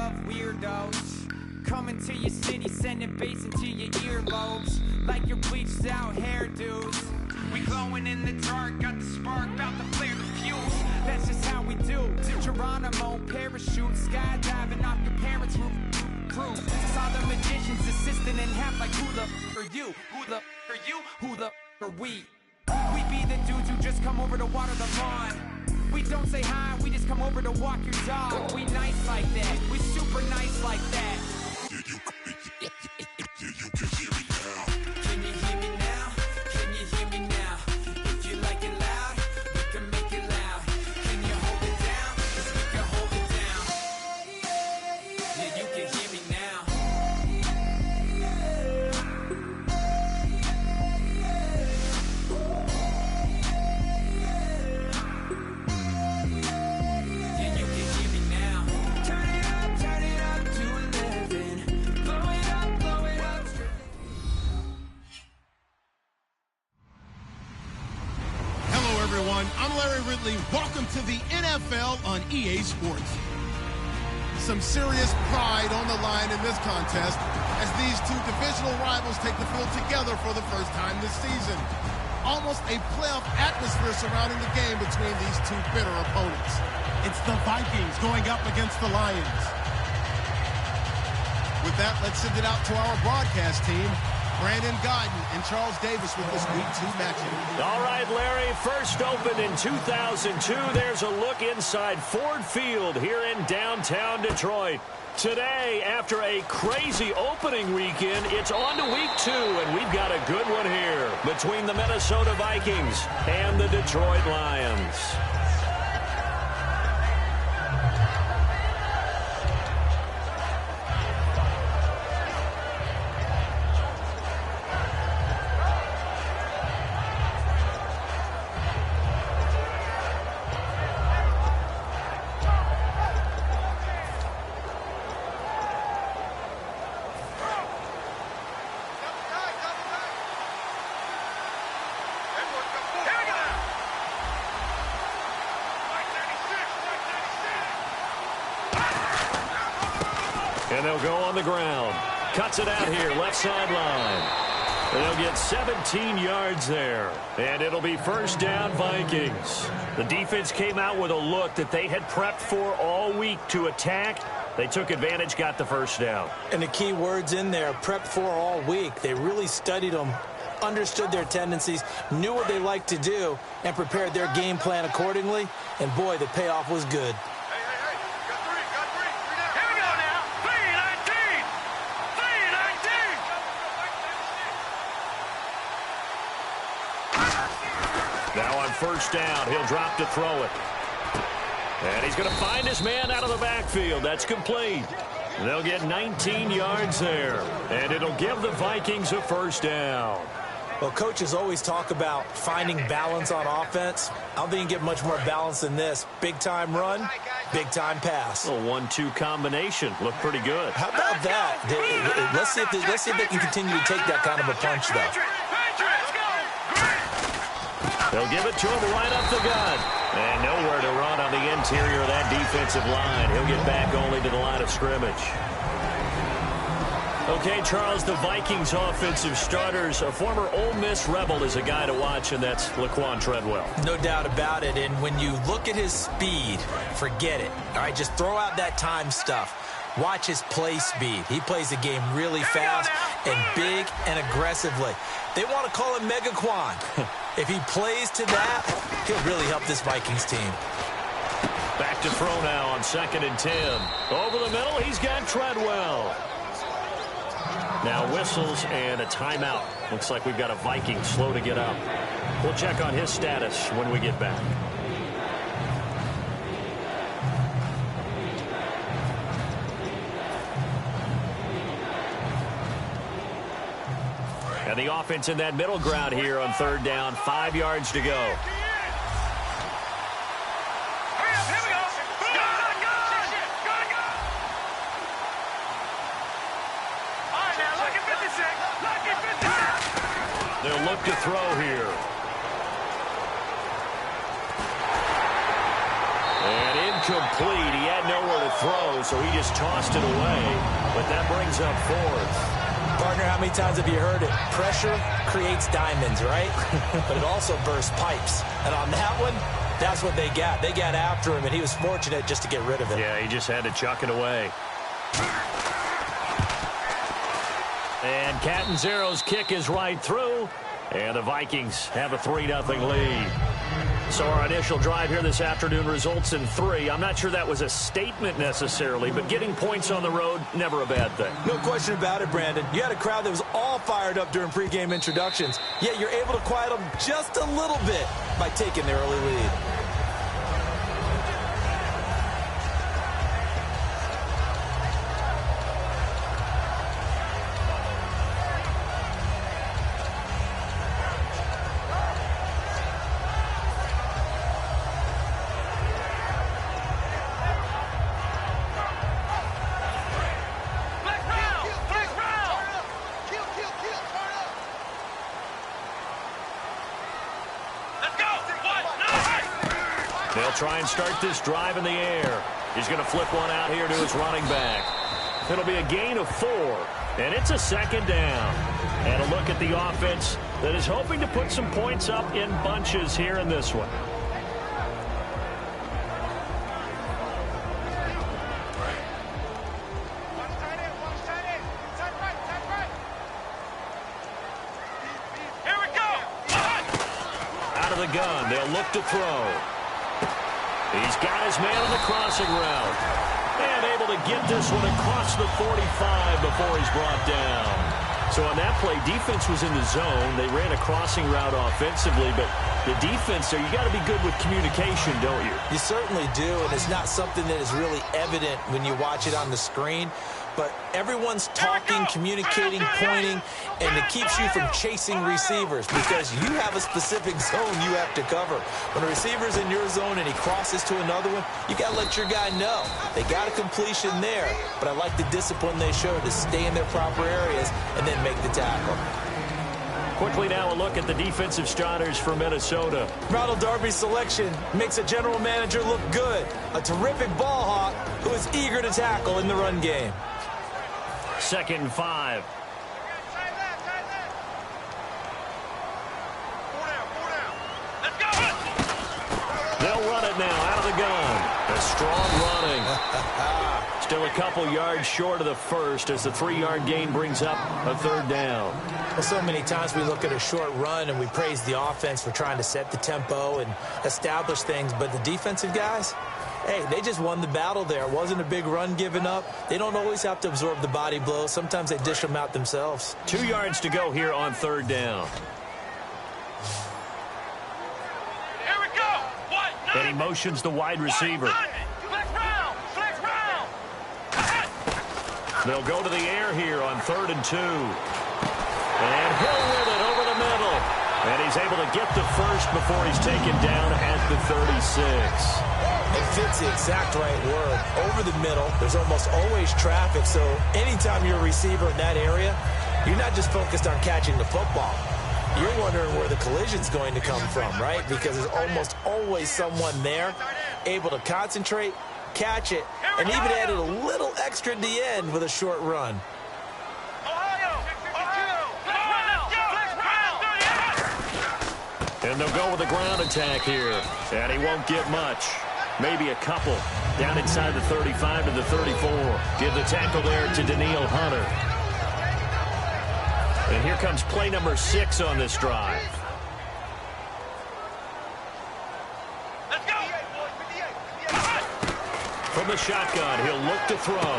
of weirdos coming to your city, sending bass into your earlobes like your bleached out hairdos. We glowing in the dark, got the spark, about to flare the fuse. That's just how we do. Geronimo, parachute, skydiving off your parents' roof. Saw the magician's assistant in half like who the are you? Who the are you? Who the are we? We be the dudes who just come over to water the lawn. We don't say hi, we just come over to walk your dog. We nice like that, we super nice like that. Can you hear me now? Can you hear me now? If you like it loud, we can make it loud. Can you hold it down? 'Cause we can hold it down. Yeah, you can hear me now. Yeah, you can hear me now. Turn it up to 11. Blow it up, blow it up. Hello, everyone. I'm Larry Ridley. Welcome to the NFL on EA Sports. Some serious pride on the line in this contest as these two divisional rivals take the field together for the first time this season. Almost a playoff atmosphere surrounding the game between these two bitter opponents. It's the Vikings going up against the Lions. With that, let's send it out to our broadcast team. Brandon Godden and Charles Davis with this Week 2 matchup. All right, Larry, first opened in 2002. There's a look inside Ford Field here in downtown Detroit. Today, after a crazy opening weekend, it's on to Week 2, and we've got a good one here between the Minnesota Vikings and the Detroit Lions. And they'll go on the ground. Cuts it out here, left sideline. And they'll get 17 yards there. And it'll be first down, Vikings. The defense came out with a look that they had prepped for all week to attack. They took advantage, got the first down. And the key words in there, prepped for all week. They really studied them, understood their tendencies, knew what they liked to do, and prepared their game plan accordingly. And, boy, the payoff was good. Now on first down, he'll drop to throw it. And he's going to find his man out of the backfield. That's complete. They'll get 19 yards there. And it'll give the Vikings a first down. Well, coaches always talk about finding balance on offense. I don't think you can get much more balance than this. Big-time run, big-time pass. A 1-2 combination. Looked pretty good. How about that? Let's see if they can continue to take that kind of a punch, though. They'll give it to him right up the gut. And nowhere to run on the interior of that defensive line. He'll get back only to the line of scrimmage. Okay, Charles, the Vikings offensive starters, a former Ole Miss Rebel is a guy to watch, and that's Laquan Treadwell. No doubt about it. And when you look at his speed, forget it. All right, just throw out that time stuff. Watch his play speed. He plays the game really fast and big and aggressively. They want to call him Megaquan. If he plays to that, he'll really help this Vikings team. Back to throw now on 2nd and 10. Over the middle, he's got Treadwell. Now whistles and a timeout. Looks like we've got a Viking slow to get up. We'll check on his status when we get back. And the offense in that middle ground here on 3rd down. 5 yards to go. They'll look to throw here. And incomplete. He had nowhere to throw, so he just tossed it away. But that brings up fourth. Partner, how many times have you heard it? Pressure creates diamonds, right? But it also bursts pipes. And on that one, that's what they got. They got after him, and he was fortunate just to get rid of it. Yeah, he just had to chuck it away. And Catanzaro's kick is right through. And the Vikings have a 3-0 lead. So our initial drive here this afternoon results in 3. I'm not sure that was a statement necessarily, but getting points on the road, never a bad thing. No question about it, Brandon. You had a crowd that was all fired up during pregame introductions, yet you're able to quiet them just a little bit by taking the early lead. They'll try and start this drive in the air. He's going to flip one out here to his running back. It'll be a gain of 4, and it's a 2nd down. And a look at the offense that is hoping to put some points up in bunches here in this one. Here we go. Out of the gun, they'll look to throw. He's got his man on the crossing route. And able to get this one across the 45 before he's brought down. So on that play, defense was in the zone. They ran a crossing route offensively, but the defense there, you got to be good with communication, don't you? You certainly do, and it's not something that is really evident when you watch it on the screen. But everyone's talking, communicating, pointing, and it keeps you from chasing receivers because you have a specific zone you have to cover. When a receiver's in your zone and he crosses to another one, you got to let your guy know. They got a completion there, but I like the discipline they showed to stay in their proper areas and then make the tackle. Quickly now a look at the defensive starters for Minnesota. Ronald Darby's selection makes a general manager look good. A terrific ball hawk who is eager to tackle in the run game. 2nd and 5. They'll run it now out of the gun. A strong running. Still a couple yards short of the first as the 3-yard gain brings up a 3rd down. Well, so many times we look at a short run and we praise the offense for trying to set the tempo and establish things, but the defensive guys, hey, they just won the battle there. It wasn't a big run given up. They don't always have to absorb the body blows. Sometimes they dish them out themselves. 2 yards to go here on 3rd down. Here we go. And he motions the wide receiver. Flex round. Flex round. They'll go to the air here on 3rd and 2. And Hill with it over the middle. And he's able to get the first before he's taken down at the 36. It fits the exact right word. Over the middle, there's almost always traffic, so anytime you're a receiver in that area, you're not just focused on catching the football. You're wondering where the collision's going to come from, right? Because there's almost always someone there able to concentrate, catch it, and even added a little extra at the end with a short run. And they'll go with a ground attack here. And he won't get much. Maybe a couple. Down inside the 35 to the 34. Give the tackle there to Daniil Hunter. And here comes play number 6 on this drive. Let's go. From the shotgun, he'll look to throw.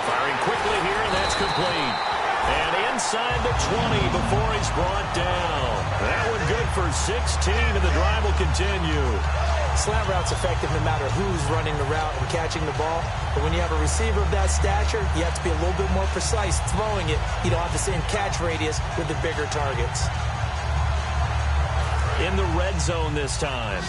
Firing quickly here, and that's complete. And inside the 20 before he's brought down. That one good for 16, and the drive will continue. Slant route's effective no matter who's running the route and catching the ball. But when you have a receiver of that stature, you have to be a little bit more precise throwing it. You don't have the same catch radius with the bigger targets. In the red zone this time.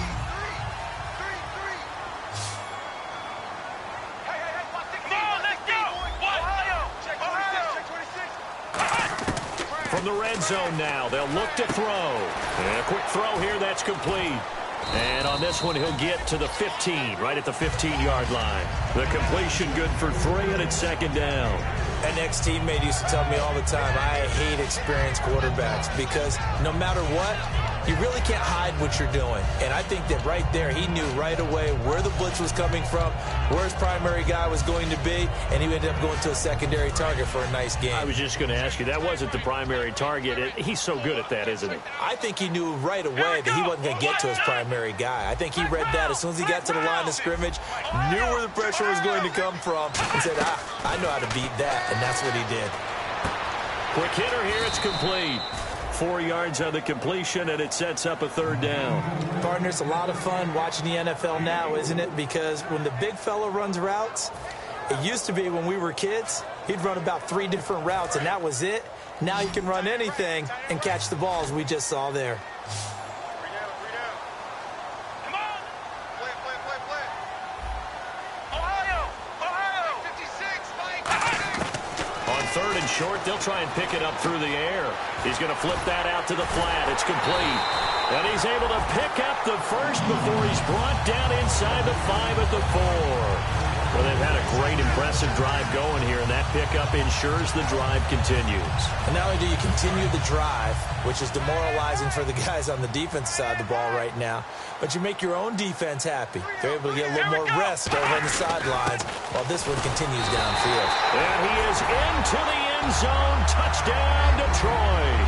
From the red zone now, they'll look to throw. And a quick throw here, that's complete. And on this one, he'll get to the 15, right at the 15-yard line. The completion good for 3, and it's second down. An ex-teammate used to tell me all the time, I hate experienced quarterbacks because no matter what, you really can't hide what you're doing. And I think that right there, he knew right away where the blitz was coming from, where his primary guy was going to be, and he ended up going to a secondary target for a nice game. I was just going to ask you, that wasn't the primary target. He's so good at that, isn't he? I think he knew right away that he wasn't going to get to his primary guy. I think he read that as soon as he got to the line of scrimmage, knew where the pressure was going to come from, and said, I know how to beat that, and that's what he did. Quick hitter here, it's complete. 4 yards on the completion, and it sets up a third down. Partner, it's a lot of fun watching the NFL now, isn't it? Because when the big fella runs routes, it used to be when we were kids, he'd run about 3 different routes, and that was it. Now he can run anything and catch the balls we just saw there. Third and short, they'll try and pick it up through the air. He's going to flip that out to the flat. It's complete. And he's able to pick up the first before he's brought down inside the 5 at the 4. Well, they've had a great, impressive drive going here, and that pickup ensures the drive continues. And not only do you continue the drive, which is demoralizing for the guys on the defense side of the ball right now, but you make your own defense happy. They're able to get a little more rest over on the sidelines while this one continues downfield. And he is into the end zone. Touchdown, Detroit.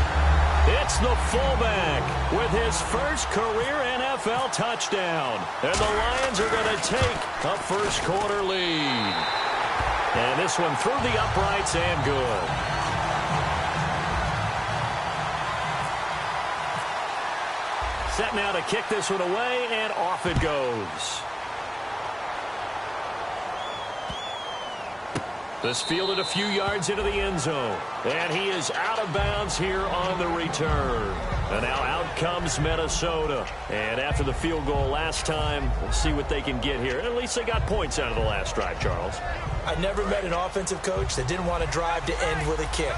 It's the fullback with his first career NFL touchdown. And the Lions are going to take a first-quarter lead. And this one through the uprights and good. Set now to kick this one away, and off it goes. This fielded a few yards into the end zone. And he is out of bounds here on the return. And now out comes Minnesota. And after the field goal last time, we'll see what they can get here. At least they got points out of the last drive, Charles. I've never met an offensive coach that didn't want to drive to end with a kick.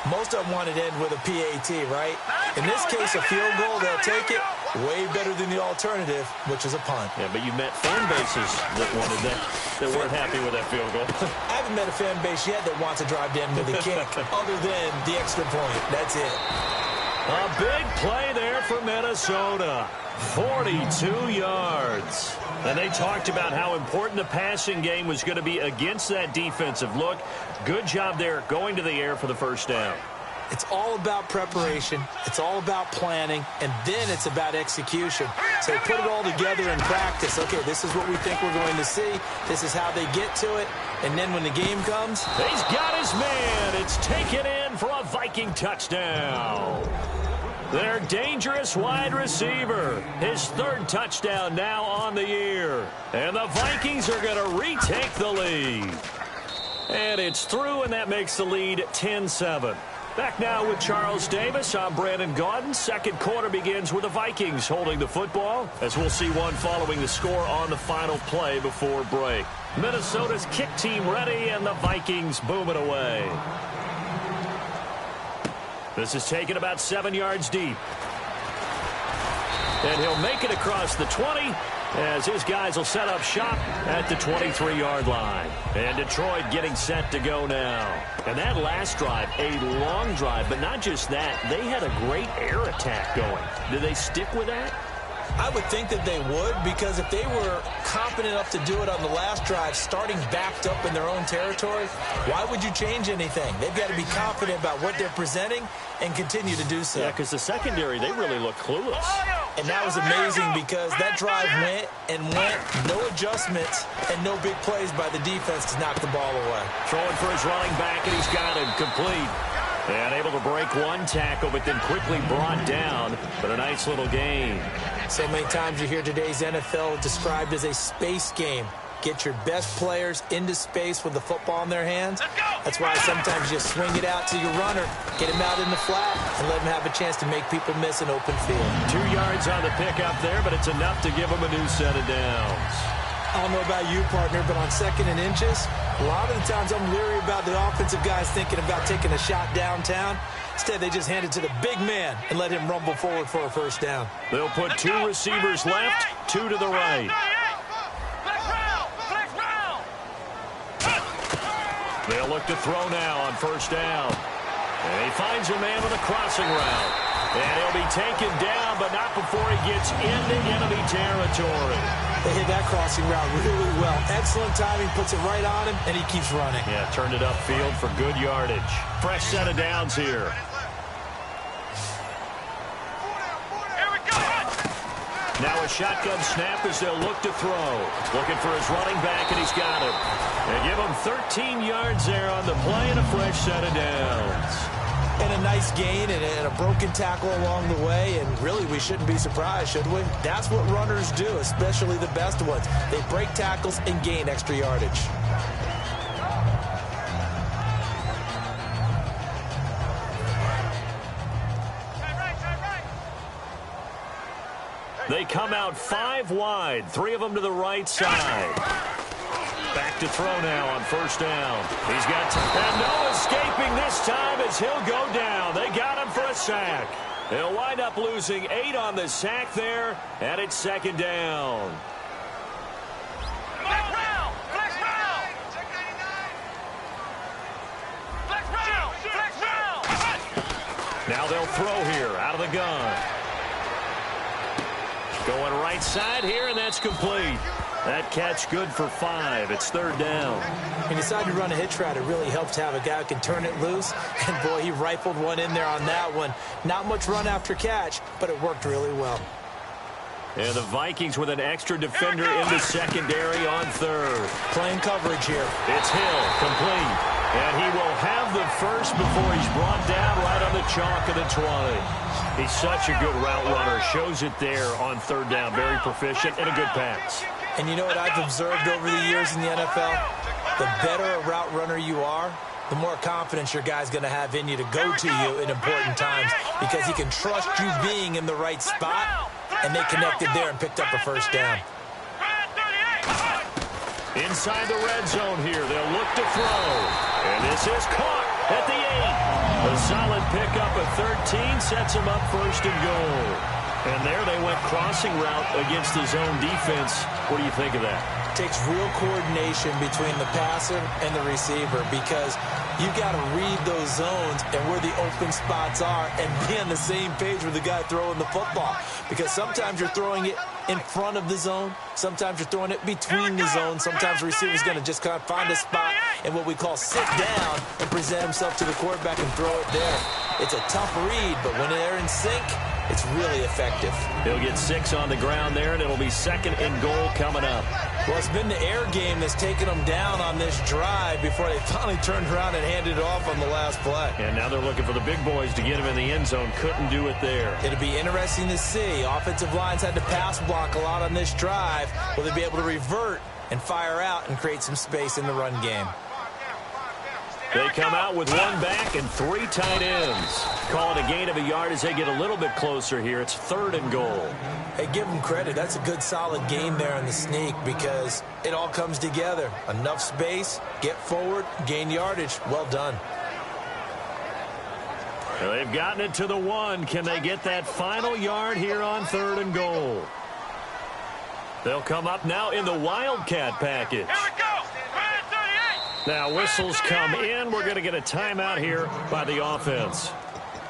Most of them wanted to end with a PAT, right? In this case, a field goal, they'll take it. Way better than the alternative, which is a punt. Yeah, but you met fan bases that wanted that, that weren't happy with that field goal. I haven't met a fan base yet that wants to drive to end with a kick, other than the extra point. That's it. A big play there for Minnesota. 42 yards. And they talked about how important the passing game was going to be against that defensive look. Good job there going to the air for the first down. It's all about preparation. It's all about planning. And then it's about execution. So they put it all together in practice. Okay, this is what we think we're going to see. This is how they get to it. And then when the game comes, he's got his man. It's taken in for a Viking touchdown. Their dangerous wide receiver. His third touchdown now on the year. And the Vikings are going to retake the lead. And it's through, and that makes the lead 10-7. Back now with Charles Davis. I'm Brandon Gaudin. Second quarter begins with the Vikings holding the football, as we'll see one following the score on the final play before break. Minnesota's kick team ready, and the Vikings boom it away. This is taken about 7 yards deep. And he'll make it across the 20 as his guys will set up shop at the 23-yard line. And Detroit getting set to go now. And that last drive, a long drive, but not just that. They had a great air attack going. Do they stick with that? I would think that they would, because if they were confident enough to do it on the last drive, starting backed up in their own territory, why would you change anything? They've got to be confident about what they're presenting and continue to do so. Yeah, because the secondary, they really look clueless. And that was amazing because that drive went and went, no adjustments and no big plays by the defense to knock the ball away. Throwing for his running back, and he's got him complete. And able to break one tackle, but then quickly brought down. But a nice little gain. So many times you hear today's NFL described as a space game. Get your best players into space with the football in their hands. That's why sometimes you swing it out to your runner, get him out in the flat, and let him have a chance to make people miss an open field. 2 yards on the pickup there, but it's enough to give him a new set of downs. I don't know about you, partner, but on 2nd and inches, a lot of the times I'm leery about the offensive guys thinking about taking a shot downtown. Instead, they just hand it to the big man and let him rumble forward for a first down. They'll put 2 receivers left, 2 to the right. They'll look to throw now on first down. And he finds a man with a crossing route. And he'll be taken down, but not before he gets into enemy territory. They hit that crossing route really well. Excellent timing, puts it right on him, and he keeps running. Yeah, turned it upfield for good yardage. Fresh set of downs here. Now a shotgun snap as they'll look to throw. Looking for his running back, and he's got him. They give him 13 yards there on the play and a fresh set of downs. And a nice gain and a broken tackle along the way, and really we shouldn't be surprised, should we? That's what runners do, especially the best ones. They break tackles and gain extra yardage. They come out 5 wide, 3 of them to the right side. Back to throw now on first down. He's got and no escaping this time as he'll go down. They got him for a sack. They'll wind up losing 8 on the sack there, and it's 2nd down. Now they'll throw here out of the gun. Going right side here, and that's complete. That catch good for 5. It's 3rd down. He decided to run a hitch route. It really helps to have a guy who can turn it loose. And, boy, he rifled one in there on that one. Not much run after catch, but it worked really well. And the Vikings with an extra defender in the secondary on 3rd. Playing coverage here. It's Hill, complete. And he will have the first before he's brought down right on the chalk of the 20. He's such a good route runner. Shows it there on 3rd down. Very proficient and a good pass. And you know what I've observed over the years in the NFL? The better a route runner you are, the more confidence your guy's going to have in you to go to you in important times because he can trust you being in the right spot, and they connected there and picked up a first down. Inside the red zone here, they'll look to throw. And this is caught at the 8. A solid pickup at 13 sets him up 1st and goal. And there they went crossing route against the zone defense. What do you think of that? Takes real coordination between the passer and the receiver because you got to read those zones and where the open spots are and be on the same page with the guy throwing the football. Because sometimes you're throwing it in front of the zone. Sometimes you're throwing it between the zones. Sometimes the receiver's going to just kind of find a spot and what we call sit down and present himself to the quarterback and throw it there. It's a tough read, but when they're in sync, it's really effective. He'll get 6 on the ground there, and it'll be 2nd and goal coming up. Well, it's been the air game that's taken them down on this drive before they finally turned around and handed it off on the last play. And now they're looking for the big boys to get him in the end zone. Couldn't do it there. It'll be interesting to see. Offensive lines had to pass block a lot on this drive. Will they be able to revert and fire out and create some space in the run game? They come out with 1 back and 3 tight ends. Call it a gain of a yard as they get a little bit closer here. It's 3rd and goal. Hey, give them credit. That's a good, solid game there in the sneak because it all comes together. Enough space, get forward, gain yardage. Well done. Well, they've gotten it to the 1. Can they get that final yard here on 3rd and goal? They'll come up now in the Wildcat package. Now whistles come in. We're going to get a timeout here by the offense.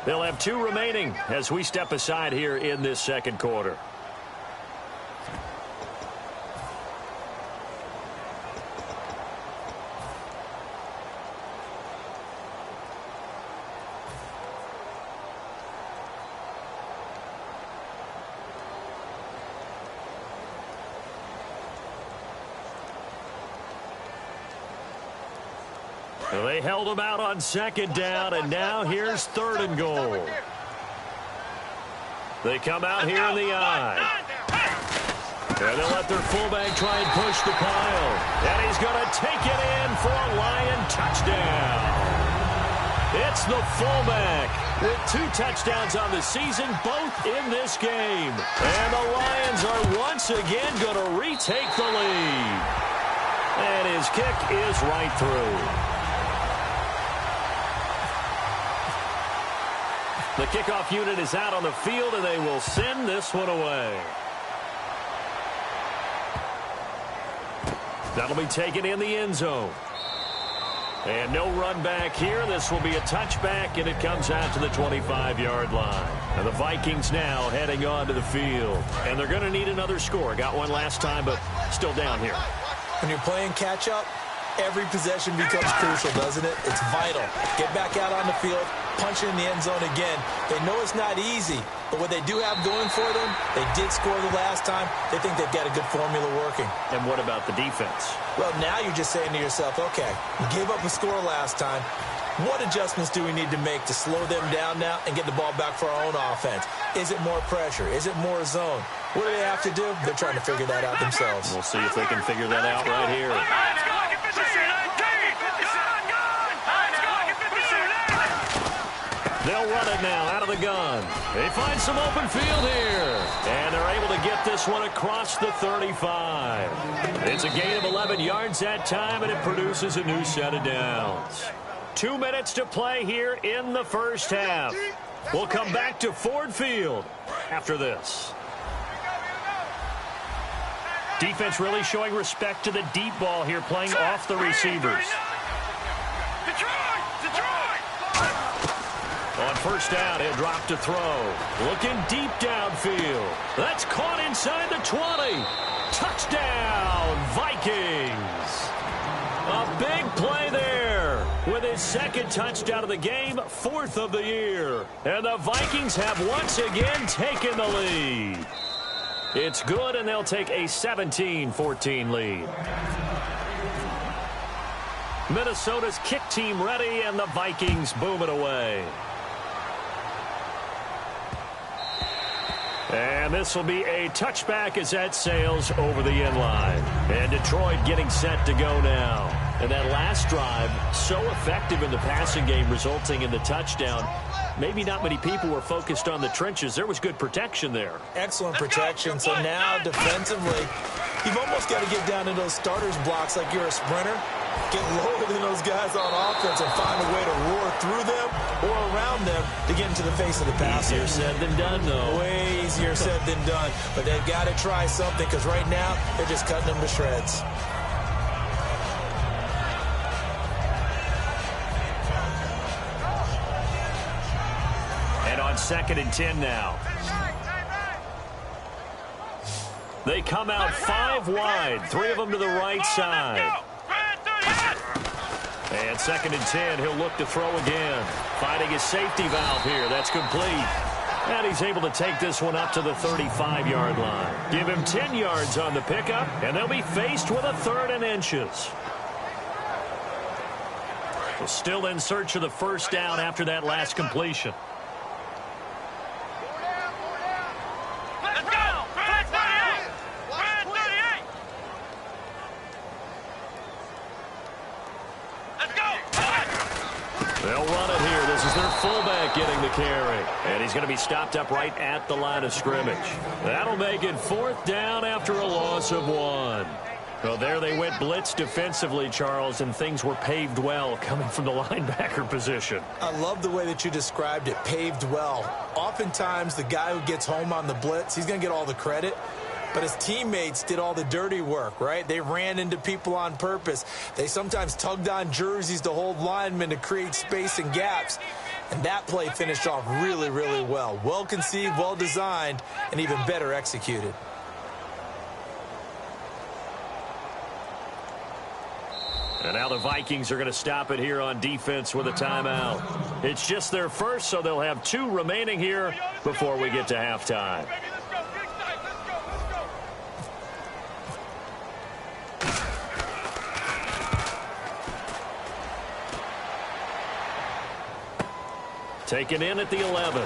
They'll have 2 remaining as we step aside here in this 2nd quarter. Well, they held him out on 2nd down, and now here's 3rd and goal. They come out here in the I. And they'll let their fullback try and push the pile. And he's going to take it in for a Lion touchdown. It's the fullback with 2 touchdowns on the season, both in this game. And the Lions are once again going to retake the lead. And his kick is right through. The kickoff unit is out on the field, and they will send this one away. That'll be taken in the end zone. And no run back here. This will be a touchback, and it comes out to the 25-yard line. And the Vikings now heading on to the field. And they're going to need another score. Got one last time, but still down here. When you're playing catch-up, every possession becomes crucial, doesn't it? It's vital. Get back out on the field, punch it in the end zone again. They know it's not easy, but what they do have going for them, they did score the last time. They think they've got a good formula working. And what about the defense? Well, now you're just saying to yourself, okay, we gave up a score last time. What adjustments do we need to make to slow them down now and get the ball back for our own offense? Is it more pressure? Is it more zone? What do they have to do? They're trying to figure that out themselves. We'll see if they can figure that out right here. They'll run it now out of the gun. They find some open field here. And they're able to get this one across the 35. It's a gain of 11 yards that time, and it produces a new set of downs. 2 minutes to play here in the first half. We'll come back to Ford Field after this. Defense really showing respect to the deep ball here, playing off the receivers. On first down, he'll drop to throw. Looking deep downfield. That's caught inside the 20. Touchdown, Vikings. A big play there with his second touchdown of the game, 4th of the year. And the Vikings have once again taken the lead. It's good, and they'll take a 17-14 lead. Minnesota's kick team ready, and the Vikings boom it away. And this will be a touchback as that sails over the end line. And Detroit getting set to go now. And that last drive, so effective in the passing game, resulting in the touchdown. Maybe not many people were focused on the trenches. There was good protection there. Excellent protection. So now defensively, you've almost got to get down to those starters blocks like you're a sprinter. Get lower than those guys on offense and find a way to roar through them or around them to get into the face of the passer. Easier said than done, though. Way easier said than done. But they've got to try something, because right now they're just cutting them to shreds. And on 2nd and 10 now. They come out 5 wide, 3 of them to the right side. And 2nd and 10, he'll look to throw again. Finding his safety valve here. That's complete. And he's able to take this one up to the 35-yard line. Give him 10 yards on the pickup, and they'll be faced with a 3rd and inches. Well, still in search of the first down after that last completion. They'll run it here. This is their fullback getting the carry. And he's going to be stopped up right at the line of scrimmage. That'll make it 4th down after a loss of 1. Well, there they went blitz defensively, Charles, and things were paved well coming from the linebacker position. I love the way that you described it, paved well. Oftentimes, the guy who gets home on the blitz, he's going to get all the credit. But his teammates did all the dirty work, right? They ran into people on purpose. They sometimes tugged on jerseys to hold linemen to create space and gaps. And that play finished off really, really well. Well conceived, well designed, and even better executed. And now the Vikings are going to stop it here on defense with a timeout. It's just their first, so they'll have 2 remaining here before we get to halftime. Taken in at the 11.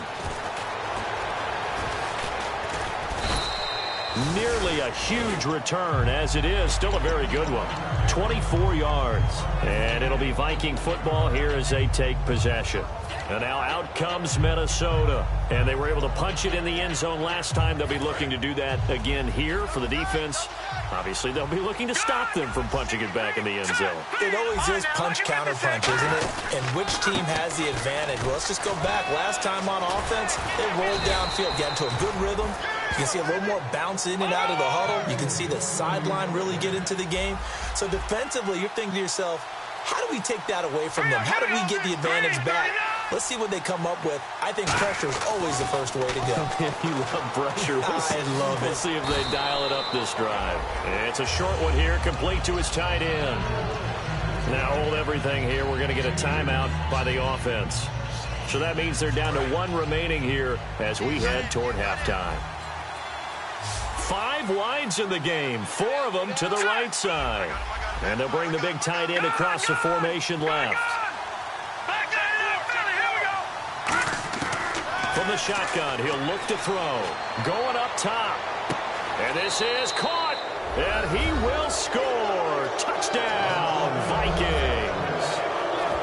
Nearly a huge return, as it is still a very good one. 24 yards. And it'll be be Viking football here as they take possession. And now out comes Minnesota. And they were able to punch it in the end zone last time. They'll be looking to do that again here for the defense. Obviously, they'll be looking to stop them from punching it back in the end zone. It always is punch-counter-punch, isn't it? And which team has the advantage? Well, let's just go back. Last time on offense, they rolled downfield, got into a good rhythm. You can see a little more bounce in and out of the huddle. You can see the sideline really get into the game. So defensively, you're thinking to yourself, how do we take that away from them? How do we get the advantage back? Let's see what they come up with. I think pressure is always the first way to go. You love pressure. I love it. We'll see if they dial it up this drive. It's a short one here, complete to his tight end. Now hold everything here. We're going to get a timeout by the offense. So that means they're down to one remaining here as we head toward halftime. 5 wides in the game, 4 of them to the right side. And they'll bring the big tight end across the formation left. From the shotgun, he'll look to throw. Going up top. And this is caught. And he will score. Touchdown, Vikings.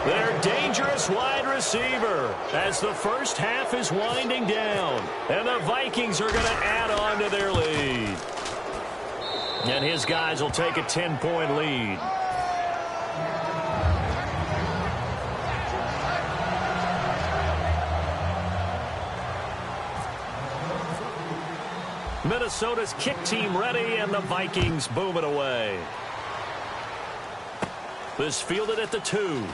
Their dangerous wide receiver as the first half is winding down. And the Vikings are going to add on to their lead. And his guys will take a 10-point lead. Minnesota's kick team ready, and the Vikings boom it away. This fielded at the 2.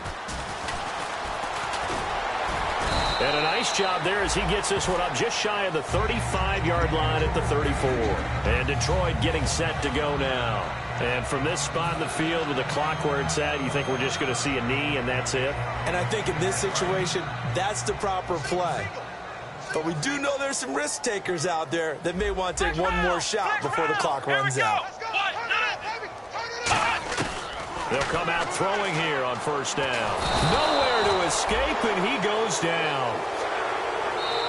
And a nice job there as he gets this one up just shy of the 35-yard line at the 34. And Detroit getting set to go now. And from this spot in the field with the clock where it's at, you think we're just going to see a knee and that's it? And I think in this situation, that's the proper play. But we do know there's some risk takers out there that may want to take one more shot before the clock runs out. They'll come out throwing here on first down. Nowhere to escape, and he goes down.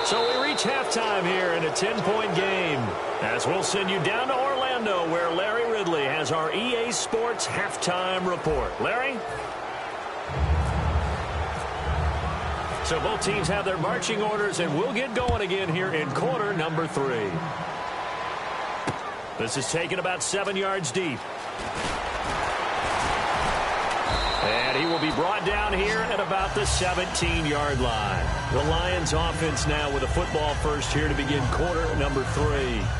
So we reach halftime here in a 10-point game. As we'll send you down to Orlando, where Larry Ridley has our EA Sports halftime report. Larry? So both teams have their marching orders, and we'll get going again here in quarter number 3. This is taken about 7 yards deep. And he will be brought down here at about the 17-yard line. The Lions offense now with a football first here to begin quarter number 3.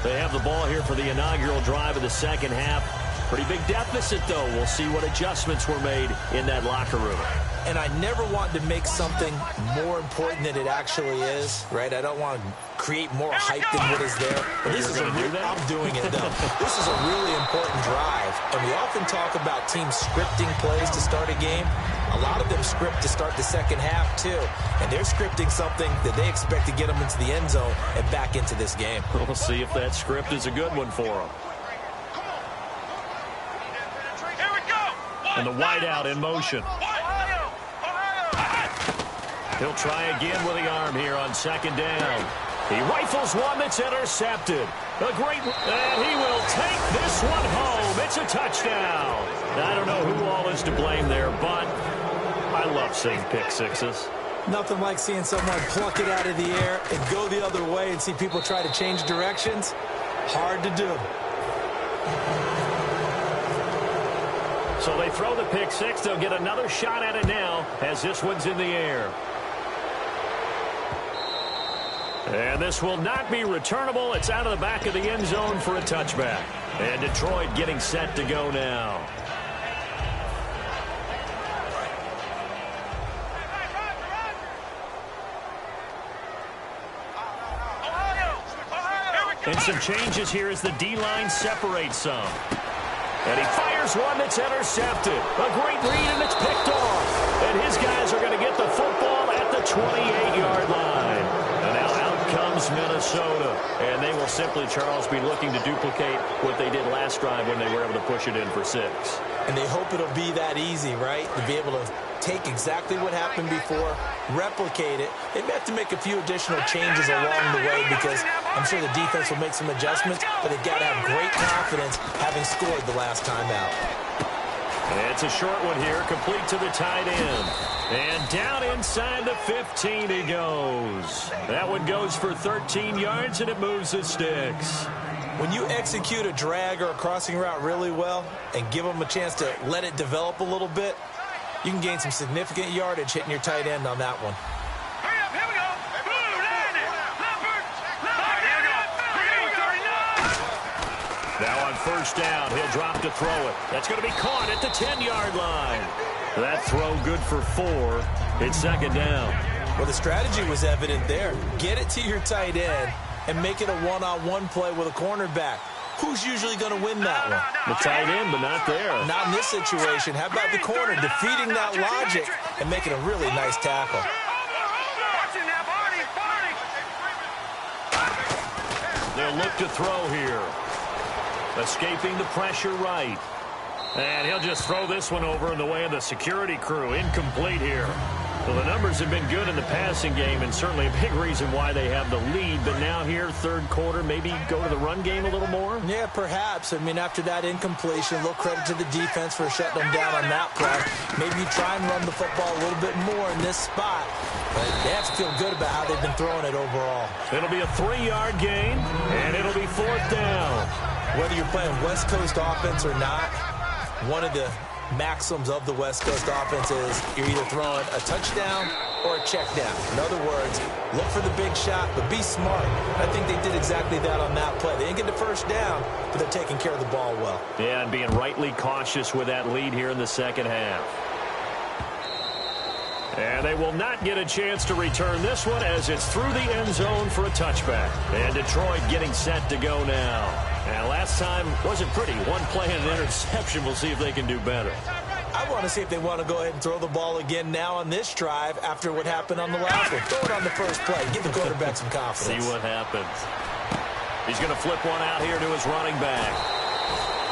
They have the ball here for the inaugural drive of the second half. Pretty big deficit, though. We'll see what adjustments were made in that locker room. And I never want to make something more important than it actually is, right? I don't want to create more hype than what is there. But this is I'm doing it, though. This is a really important drive. And we often talk about teams scripting plays to start a game. A lot of them script to start the second half, too. And they're scripting something that they expect to get them into the end zone and back into this game. We'll see if that script is a good one for them. And the wideout in motion. He'll try again with the arm here on second down. He rifles one that's intercepted. A great, and he will take this one home. It's a touchdown. I don't know who all is to blame there, but I love seeing pick sixes. Nothing like seeing someone pluck it out of the air and go the other way and see people try to change directions. Hard to do. So they throw the pick six. They'll get another shot at it now as this one's in the air. And this will not be returnable. It's out of the back of the end zone for a touchback. And Detroit getting set to go now. And some changes here as the D-line separates some. And he fires one that's intercepted. A great read, and it's picked off. And his guys are going to get the football at the 28-yard line. And now out comes Minnesota. And they will simply, Charles, be looking to duplicate what they did last drive when they were able to push it in for 6. And they hope it'll be that easy, right? To be able to take exactly what happened before, replicate it. They may have to make a few additional changes along the way because I'm sure the defense will make some adjustments, but they've got to have great confidence having scored the last time out. It's a short one here, complete to the tight end. And down inside the 15 he goes. That one goes for 13 yards, and it moves the sticks. When you execute a drag or a crossing route really well and give them a chance to let it develop a little bit, you can gain some significant yardage hitting your tight end on that one. Now on first down, he'll drop to throw it. That's going to be caught at the 10-yard line. That throw good for 4. It's second down. Well, the strategy was evident there. Get it to your tight end and make it a one-on-one play with a cornerback. Who's usually going to win that one? The tight end, but not there. Not in this situation. How about the corner defeating that logic and making a really nice tackle? They'll look to throw here. Escaping the pressure right. And he'll just throw this one over in the way of the security crew. Incomplete here. Well, the numbers have been good in the passing game, and certainly a big reason why they have the lead. But now here, third quarter, maybe go to the run game a little more? Yeah, perhaps. I mean, after that incompletion, a little credit to the defense for shutting them down on that play. Maybe you try and run the football a little bit more in this spot. But they have to feel good about how they've been throwing it overall. It'll be a 3-yard gain, and it'll be fourth down. Whether you're playing West Coast offense or not, one of the maxims of the West Coast offense is you're either throwing a touchdown or a check down. In other words, look for the big shot, but be smart. I think they did exactly that on that play. They didn't get the first down, but they're taking care of the ball well. Yeah, and being rightly cautious with that lead here in the second half. And they will not get a chance to return this one as it's through the end zone for a touchback. And Detroit getting set to go now. And last time wasn't pretty. One play and an interception. We'll see if they can do better. I want to see if they want to go ahead and throw the ball again now on this drive after what happened on the last one. Throw it on the first play. Give the quarterback some confidence. See what happens. He's going to flip one out here to his running back.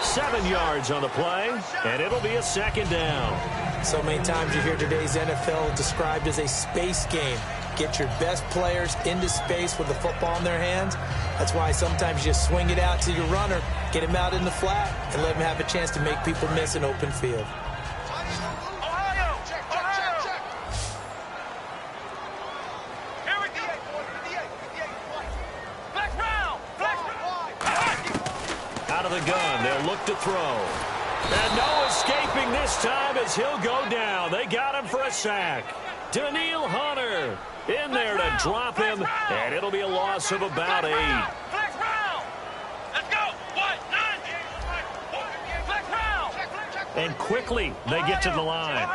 7 yards on the play, and it'll be a second down. So many times you hear today's NFL described as a space game. Get your best players into space with the football in their hands. That's why sometimes you swing it out to your runner, get him out in the flat, and let him have a chance to make people miss an open field. Out of the gun, they'll look to throw. And no escaping this time as he'll go down. They got him for a sack. Daniil Hunter in there to drop him, and it'll be a loss of about 8. And quickly they get to the line.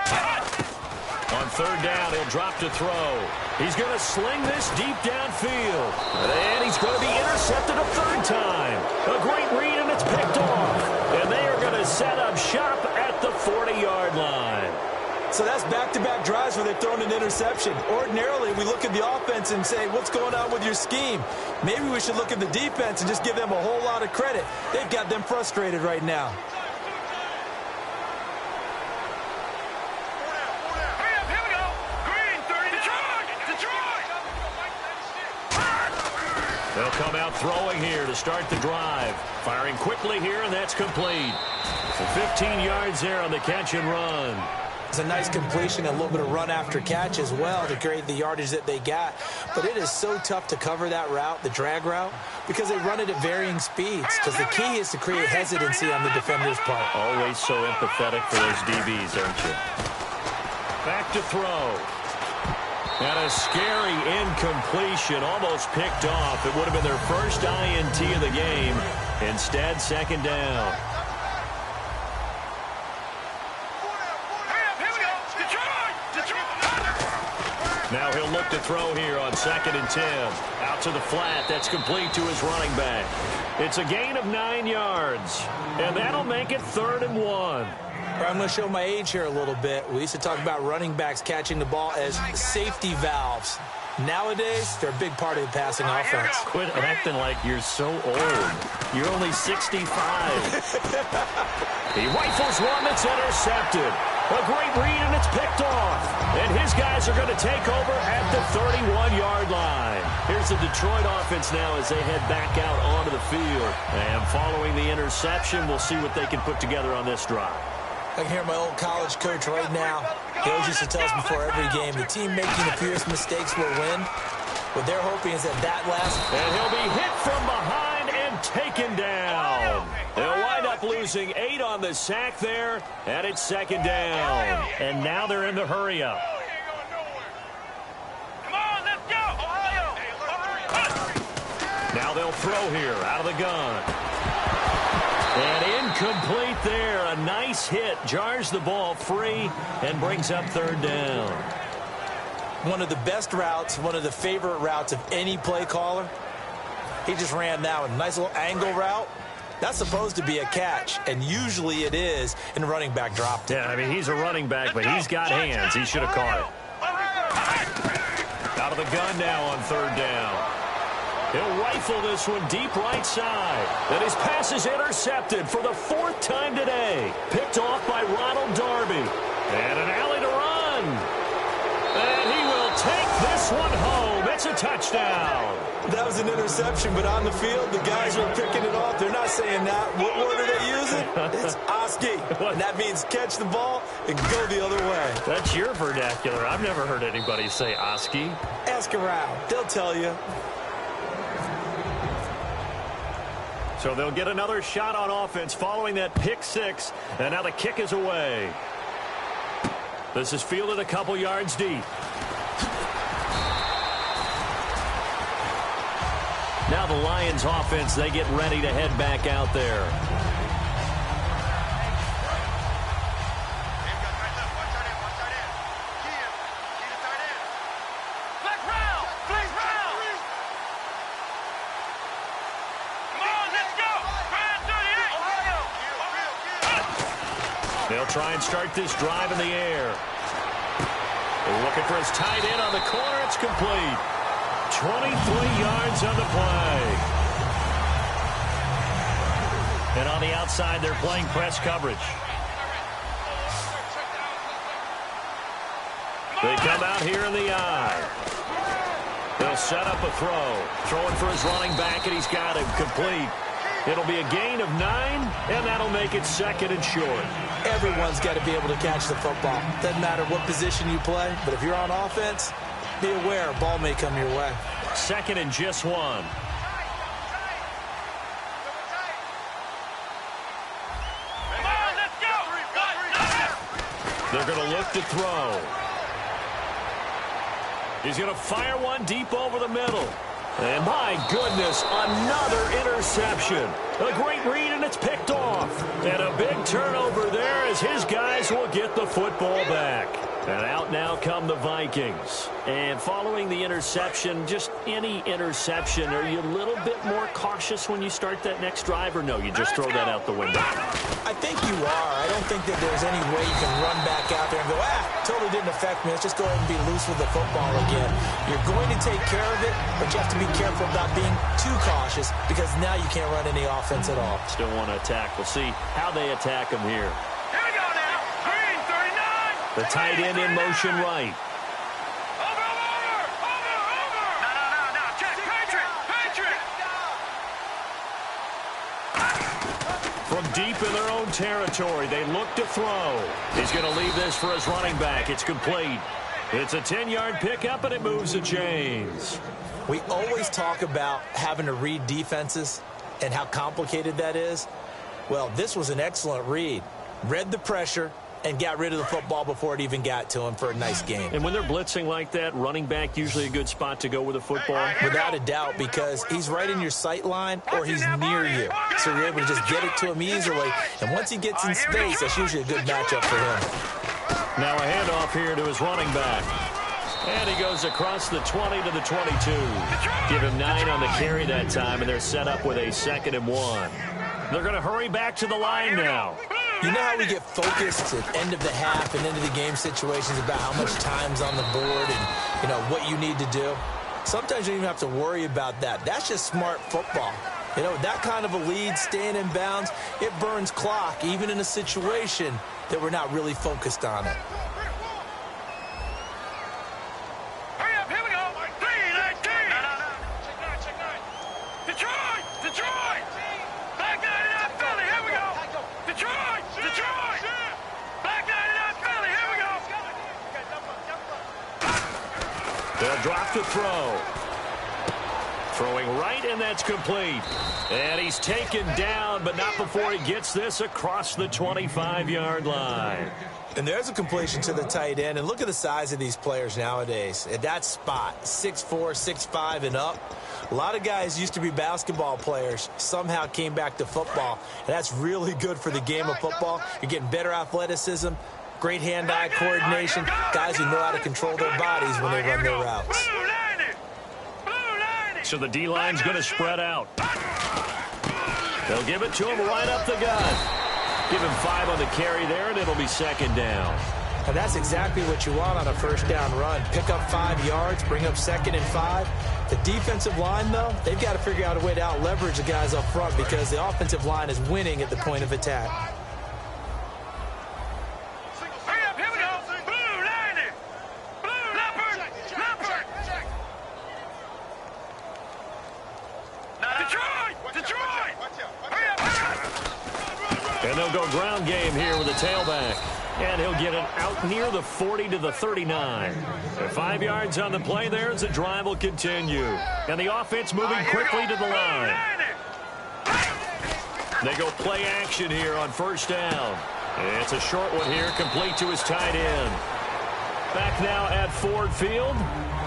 On third down, he'll drop to throw. He's going to sling this deep downfield. And he's going to be intercepted a third time. A great read, and it's picked off. And they are going to set up shop at the 40-yard line. So that's back-to-back drives where they've thrown an interception. Ordinarily, we look at the offense and say, what's going on with your scheme? Maybe we should look at the defense and just give them a whole lot of credit. They've got them frustrated right now. They'll come out throwing here to start the drive. Firing quickly here, and that's complete. So 15 yards there on the catch and run. It's a nice completion, a little bit of run after catch as well to create the yardage that they got. But it is so tough to cover that route, the drag route, because they run it at varying speeds. Because the key is to create hesitancy on the defender's part. Always so empathetic for those DBs, aren't you? Back to throw. And a scary incompletion, almost picked off. It would have been their first INT of the game. Instead, second down. Now he'll look to throw here on 2nd and 10. Out to the flat. That's complete to his running back. It's a gain of 9 yards. And that'll make it 3rd and 1. I'm going to show my age here a little bit. We used to talk about running backs catching the ball as safety valves. Nowadays, they're a big part of the passing offense. Quit acting like you're so old. You're only 65. He rifles one that's intercepted. A great read, and it's picked off. And his guys are going to take over at the 31-yard line. Here's the Detroit offense now as they head back out onto the field. And following the interception, we'll see what they can put together on this drive. I can hear my old college coach right now. He always used to tell us before every game, the team making the fewest mistakes will win. What they're hoping is that last... And he'll be hit from behind and taken down. They'll wind up losing 8 on the sack there, and it's 2nd down. And now they're in the hurry-up. Now they'll throw here out of the gun. And incomplete there. A nice hit. Jars the ball free and brings up 3rd down. One of the best routes, one of the favorite routes of any play caller. He just ran that one. Nice little angle route. That's supposed to be a catch, and usually it is in running back drop. Yeah, I mean, he's a running back, but he's got hands. He should have caught it. Out of the gun now on 3rd down. He'll rifle this one deep right side. And his pass is intercepted for the 4th time today. Picked off by Ronald Darby. And an alley to run. And he will take this one home. It's a touchdown. That was an interception, but on the field, the guys who are picking it off, they're not saying that. What word are they using? It's Oski. And that means catch the ball and go the other way. That's your vernacular. I've never heard anybody say Oski. Ask around. They'll tell you. So they'll get another shot on offense following that pick 6. And now the kick is away. This is fielded a couple yards deep. Now the Lions offense, they get ready to head back out there. They'll try and start this drive in the air. They're looking for his tight end on the corner. It's complete. 23 yards on the play. And on the outside, they're playing press coverage. They come out here in the eye. They'll set up a throw. Throwing for his running back, and he's got him complete. It'll be a gain of 9, and that'll make it 2nd and short. Everyone's got to be able to catch the football. Doesn't matter what position you play, but if you're on offense, be aware a ball may come your way. 2nd and just 1. They're going to look to throw. He's going to fire one deep over the middle. And my goodness, another interception. A great read, and it's picked off. And a big turnover there as his guys will get the football back. And out now come the Vikings. And following the interception, just any interception, are you a little bit more cautious when you start that next drive, or no, you just throw that out the window? I think you are. I don't think that there's any way you can run back out there and go, totally didn't affect me. Let's just go ahead and be loose with the football again. You're going to take care of it, but you have to be careful about being too cautious because now you can't run any offense at all. Still want to attack. We'll see how they attack him here. Here we go now. Green, 39. The tight end in motion right. Over. No. Check. Patrick. From deep in their own territory, they look to throw. He's going to leave this for his running back. It's complete. It's a 10-yard pickup, and it moves the chains. We always talk about having to read defenses and how complicated that is. Well, this was an excellent read. Read the pressure and got rid of the football before it even got to him for a nice game. And when they're blitzing like that, running back usually a good spot to go with the football? Without a doubt, because he's right in your sight line or he's near you. So you're able to just get it to him easily. And once he gets in space, that's usually a good matchup for him. Now a handoff here to his running back. And he goes across the 20 to the 22. Give him 9 on the carry that time, and they're set up with a 2nd and 1. They're going to hurry back to the line now. You know how we get focused at end of the half and into the game situations about how much time's on the board and, you know, what you need to do? Sometimes you don't even have to worry about that. That's just smart football. You know, that kind of a lead, staying in bounds, it burns clock, even in a situation that we're not really focused on it. Hurry up, here we go. 3-19. No. Check 9. Detroit. Back 9 and out, Philly. Here we go. Detroit. They'll drop to throw. Throwing right, and that's complete. And he's taken down, but not before he gets this across the 25-yard line. And there's a completion to the tight end. And look at the size of these players nowadays. At that spot, 6'4", 6'5", and up. A lot of guys used to be basketball players, somehow came back to football. And that's really good for the game of football. You're getting better athleticism, great hand-eye coordination, guys who know how to control their bodies when they run their routes. So the D-line's going to spread out. They'll give it to him right up the gut. Give him 5 on the carry there, and it'll be second down. And that's exactly what you want on a first down run. Pick up 5 yards, bring up 2nd and 5. The defensive line, though, they've got to figure out a way to out-leverage the guys up front because the offensive line is winning at the point of attack. And they'll go ground game here with a tailback. And he'll get it out near the 40 to the 39. 5 yards on the play there as the drive will continue. And the offense moving quickly to the line. They go play action here on first down. It's a short one here, complete to his tight end. Back now at Ford Field.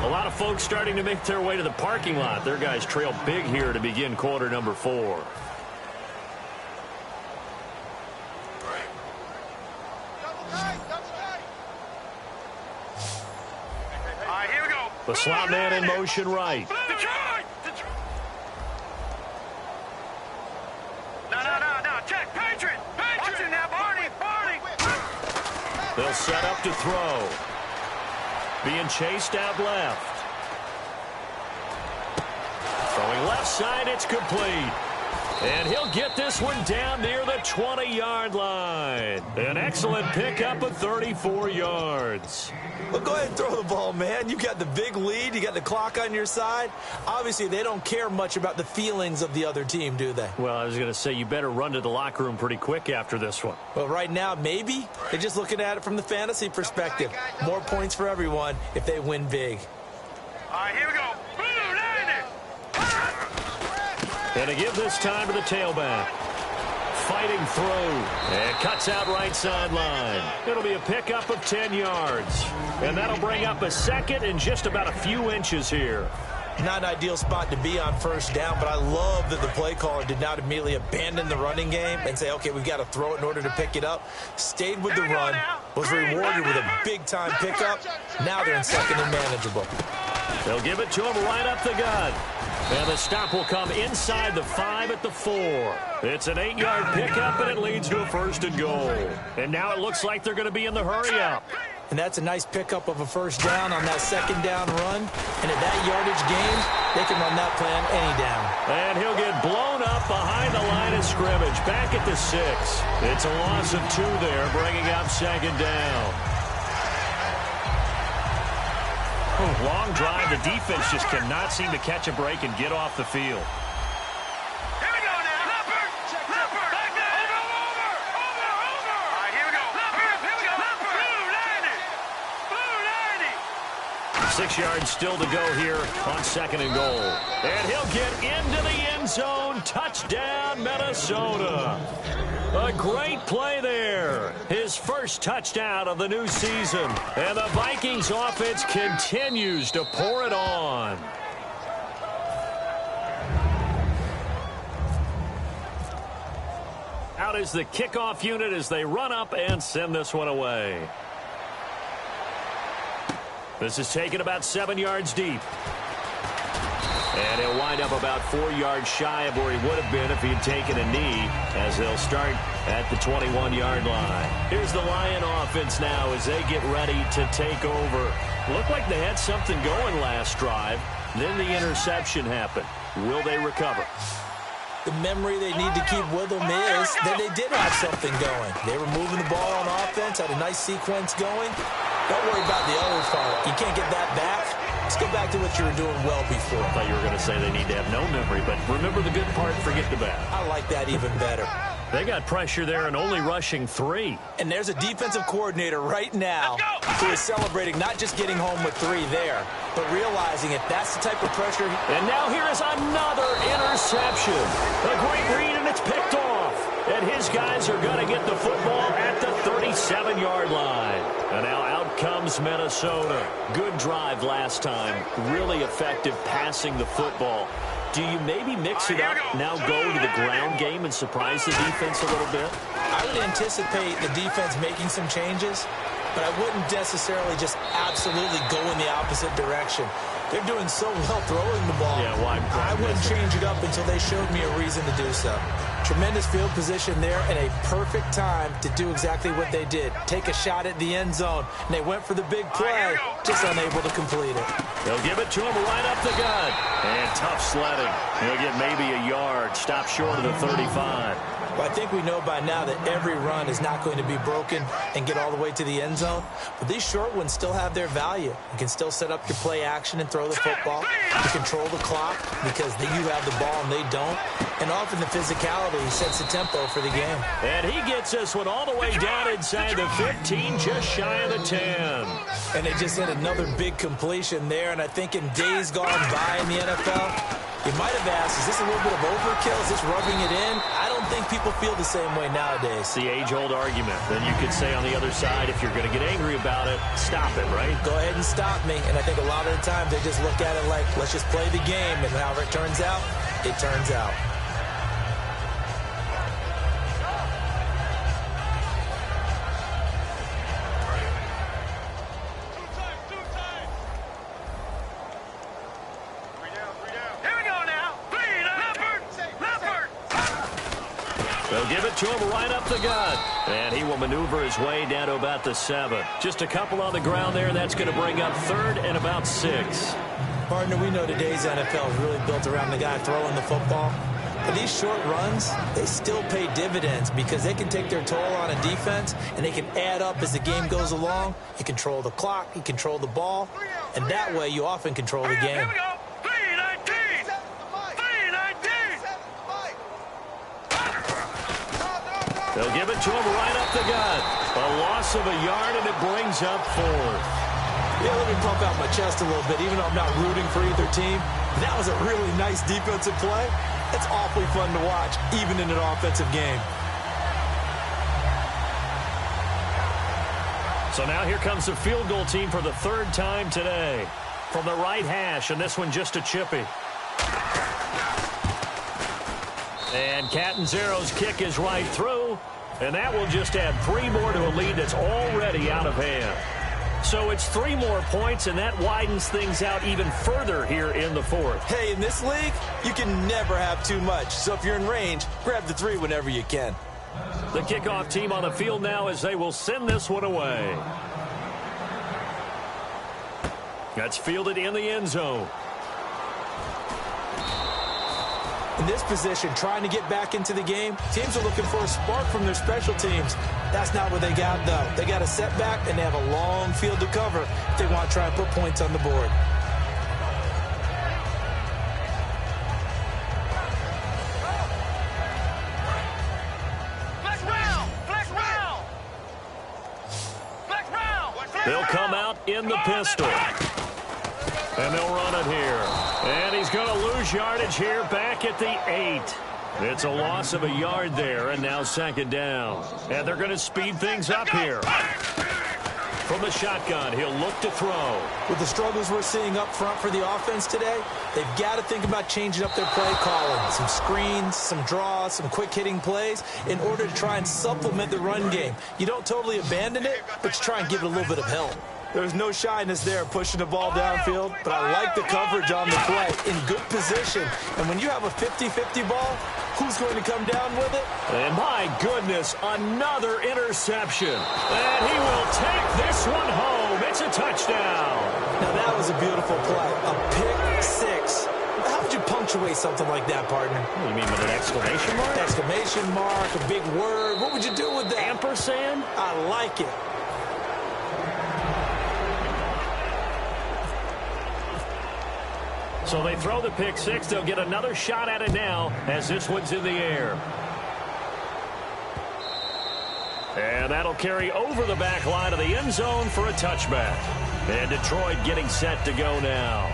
A lot of folks starting to make their way to the parking lot. Their guys trail big here to begin quarter number 4. The slot man in motion right. No. Check. Patriot. Watch it now, Barney. They'll set up to throw. Being chased out left. Throwing left side, it's complete. And he'll get this one down near the 20-yard line. An excellent pickup of 34 yards. Well, go ahead and throw the ball, man. You got the big lead. You got the clock on your side. Obviously, they don't care much about the feelings of the other team, do they? Well, I was going to say you better run to the locker room pretty quick after this one. Well, right now, maybe. They're just looking at it from the fantasy perspective. More points for everyone if they win big. All right, here we go. And to give this time to the tailback. Fighting through. And cuts out right sideline. It'll be a pickup of 10 yards. And that'll bring up a second and just about a few inches here. Not an ideal spot to be on first down, but I love that the play caller did not immediately abandon the running game and say, okay, we've got to throw it in order to pick it up. Stayed with the run, was rewarded with a big-time pickup. Now they're in second and manageable. They'll give it to him right up the gut. And the stop will come inside the 5 at the 4. It's an 8-yard pickup, and it leads to a first and goal. And now it looks like they're going to be in the hurry-up. And that's a nice pickup of a first down on that second down run. And at that yardage game, they can run that plan any down. And he'll get blown up behind the line of scrimmage, back at the 6. It's a loss of 2 there, bringing up second down. Long drive. The defense just cannot seem to catch a break and get off the field. Here we go now. Leopard. Back there. Over. All right, here we go. Blue 90. 6 yards still to go here on second and goal. And he'll get into the end zone. Touchdown, Minnesota. A great play there. His first touchdown of the new season. And the Vikings offense continues to pour it on. Out is the kickoff unit as they run up and send this one away. This is taken about 7 yards deep. And he'll wind up about 4 yards shy of where he would have been if he had taken a knee, as they'll start at the 21-yard line. Here's the Lion offense now as they get ready to take over. Looked like they had something going last drive. Then the interception happened. Will they recover? The memory they need to keep with them is that they did have something going. They were moving the ball on offense, had a nice sequence going. Don't worry about the other part. You can't get that back. Let's go back to what you were doing well before. I thought you were going to say they need to have no memory, but remember the good part, forget the bad. I like that even better. They got pressure there and only rushing 3. And there's a defensive coordinator right now who is celebrating not just getting home with 3 there, but realizing if that's the type of pressure. And now here is another interception. A great read, and it's picked off. And his guys are going to get the football at the 37-yard line. And now out comes Minnesota. Good drive last time. Really effective passing the football. Do you maybe mix it up, now go to the ground game and surprise the defense a little bit? I would anticipate the defense making some changes, but I wouldn't necessarily just absolutely go in the opposite direction. They're doing so well throwing the ball. Yeah, well, I wouldn't change it up until they showed me a reason to do so. Tremendous field position there and a perfect time to do exactly what they did. Take a shot at the end zone. And they went for the big play, just unable to complete it. They'll give it to him right up the gut. And tough sledding. He'll get maybe a yard. Stop short of the 35. Well, I think we know by now that every run is not going to be broken and get all the way to the end zone. But these short ones still have their value. You can still set up your play action and throw the football. You control the clock because you have the ball and they don't. And often the physicality sets the tempo for the game. And he gets this one all the way down inside the 15, just shy of the 10. And they just hit another big completion there. And I think in days gone by in the NFL, you might have asked, is this a little bit of overkill? Is this rubbing it in? I don't think people feel the same way nowadays. The age-old argument. Then you could say on the other side, if you're going to get angry about it, stop it, right? Go ahead and stop me. And I think a lot of the times they just look at it like, let's just play the game. And however it turns out, it turns out. They'll give it to him right up the gut. And he will maneuver his way down to about the 7. Just a couple on the ground there. That's going to bring up 3rd and about 6. Partner, we know today's NFL is really built around the guy throwing the football. But these short runs, they still pay dividends because they can take their toll on a defense and they can add up as the game goes along. You control the clock, you control the ball, and that way you often control the game. They'll give it to him right up the gut. A loss of a yard, and it brings up 4th. Yeah, let me pump out my chest a little bit, even though I'm not rooting for either team. That was a really nice defensive play. It's awfully fun to watch, even in an offensive game. So now here comes the field goal team for the 3rd time today. From the right hash, and this one just a chippy. And Catanzaro's kick is right through, and that will just add 3 more to a lead that's already out of hand. So it's 3 more points, and that widens things out even further here in the 4th. Hey, in this league, you can never have too much. So if you're in range, grab the 3 whenever you can. The kickoff team on the field now as they will send this one away. That's fielded in the end zone. In this position, trying to get back into the game, teams are looking for a spark from their special teams. That's not what they got, though. They got a setback, and they have a long field to cover if they want to try and put points on the board. They'll come out in the pistol. And they'll run it here. And he's going to lose yardage here back at the 8. It's a loss of a yard there, and now 2nd down. And they're going to speed things up here. From the shotgun, he'll look to throw. With the struggles we're seeing up front for the offense today, they've got to think about changing up their play calling. Some screens, some draws, some quick-hitting plays in order to try and supplement the run game. You don't totally abandon it, but you try and give it a little bit of help. There's no shyness there pushing the ball downfield, but I like the coverage on the play in good position. And when you have a 50-50 ball, who's going to come down with it? And my goodness, another interception. And he will take this one home. It's a touchdown. Now that was a beautiful play. A pick 6. How would you punctuate something like that, partner? You mean with an exclamation mark? Exclamation mark, a big word. What would you do with that? Ampersand? I like it. So they throw the pick 6. They'll get another shot at it now as this one's in the air. And that'll carry over the back line of the end zone for a touchback. And Detroit getting set to go now.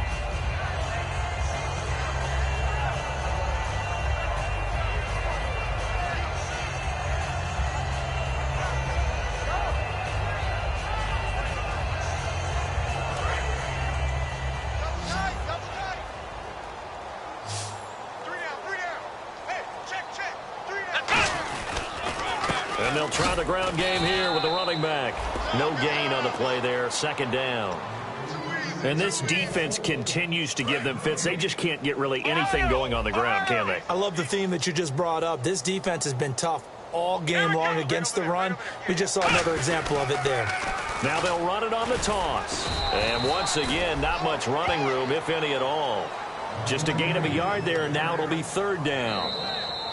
And they'll try the ground game here with the running back. No gain on the play there, second down. And this defense continues to give them fits. They just can't get really anything going on the ground, can they? I love the theme that you just brought up. This defense has been tough all game long against the run. We just saw another example of it there. Now they'll run it on the toss. And once again, not much running room, if any at all. Just a gain of a yard there, and now it'll be third down.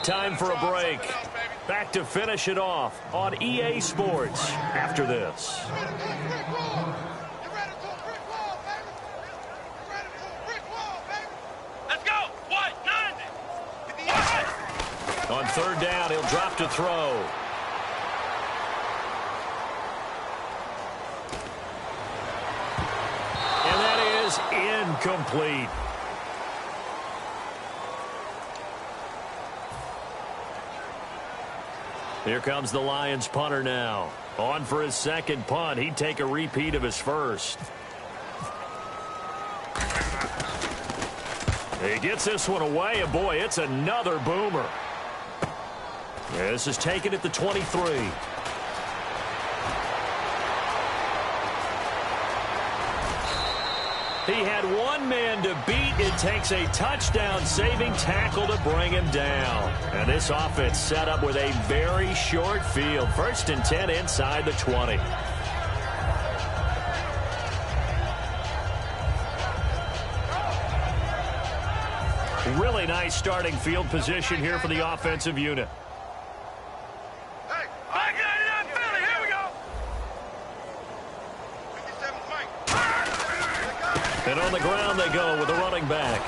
Time for a break. Back to finish it off on EA Sports after this. Let's go. What? 90. On third down, he'll drop to throw. And that is incomplete. Here comes the Lions punter now. On for his second punt. He'd take a repeat of his first. He gets this one away, and boy, it's another boomer. This is taken at the 23. He had one man to beat. It takes a touchdown-saving tackle to bring him down. And this offense set up with a very short field. 1st and 10 inside the 20. Really nice starting field position here for the offensive unit. And on the ground they go with the running back.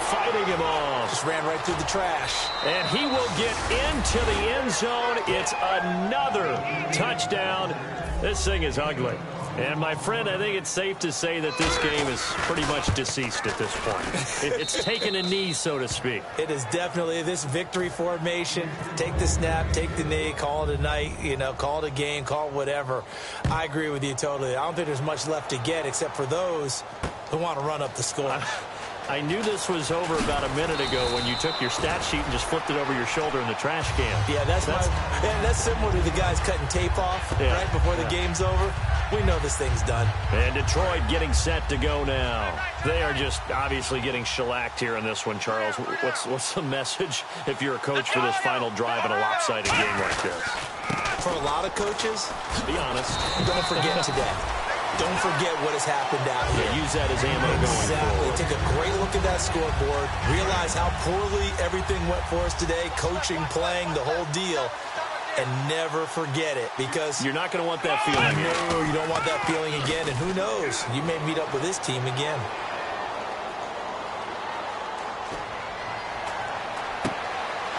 Fighting him off. Just ran right through the trash. And he will get into the end zone. It's another touchdown. This thing is ugly. And, my friend, I think it's safe to say that this game is pretty much deceased at this point. It's taken a knee, so to speak. It is definitely this victory formation. Take the snap, take the knee, call it a night, call it a game, call it whatever. I agree with you totally. I don't think there's much left to get except for those who want to run up the score. I knew this was over about a minute ago when you took your stat sheet and just flipped it over your shoulder in the trash can. Yeah, that's similar to the guys cutting tape off right before the game's over. We know this thing's done. And Detroit getting set to go now. They are just obviously getting shellacked here in this one, Charles. What's the message if you're a coach for this final drive in a lopsided game like this? For a lot of coaches, be honest, don't forget today. Don't forget what has happened out here. Yeah, use that as ammo going forward. Take a great look at that scoreboard. Realize how poorly everything went for us today. Coaching, playing, the whole deal. And never forget it, because you're not going to want that feeling. No, you don't want that feeling again. And who knows? You may meet up with this team again.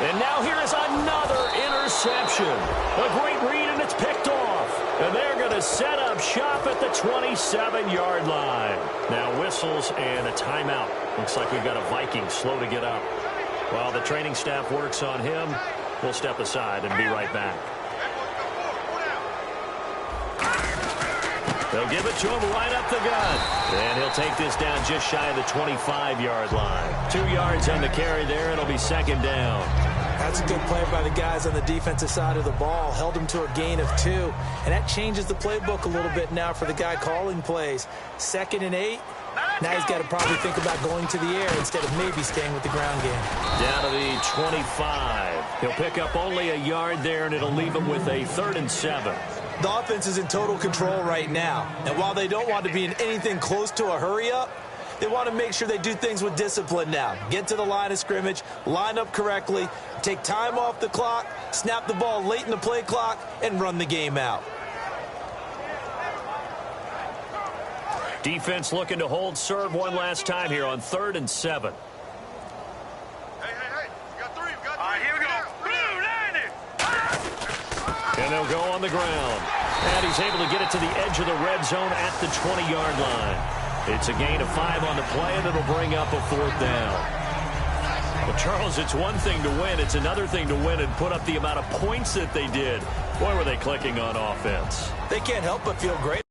And now here is another interception. A great read, and it's picked off. And they're going to set up shop at the 27-yard line. Now whistles and a timeout. Looks like we've got a Viking slow to get up. While the training staff works on him, we'll step aside and be right back. They'll give it to him right up the gut. And he'll take this down just shy of the 25-yard line. 2 yards on the carry there. It'll be second down. That's a good play by the guys on the defensive side of the ball. Held him to a gain of 2. And that changes the playbook a little bit now for the guy calling plays. 2nd and 8. Now he's got to probably think about going to the air instead of maybe staying with the ground game. Down to the 25. He'll pick up only a yard there, and it'll leave him with a 3rd and 7. The offense is in total control right now. And while they don't want to be in anything close to a hurry-up, they want to make sure they do things with discipline now. Get to the line of scrimmage, line up correctly, take time off the clock, snap the ball late in the play clock, and run the game out. Defense looking to hold serve one last time here on 3rd and 7. Hey, we got 3. All right, here we go. Blue, 90. And they'll he'll go on the ground. And he's able to get it to the edge of the red zone at the 20-yard line. It's a gain of 5 on the play, and it'll bring up a 4th down. Well, Charles, it's one thing to win. It's another thing to win and put up the amount of points that they did. Boy, were they clicking on offense. They can't help but feel great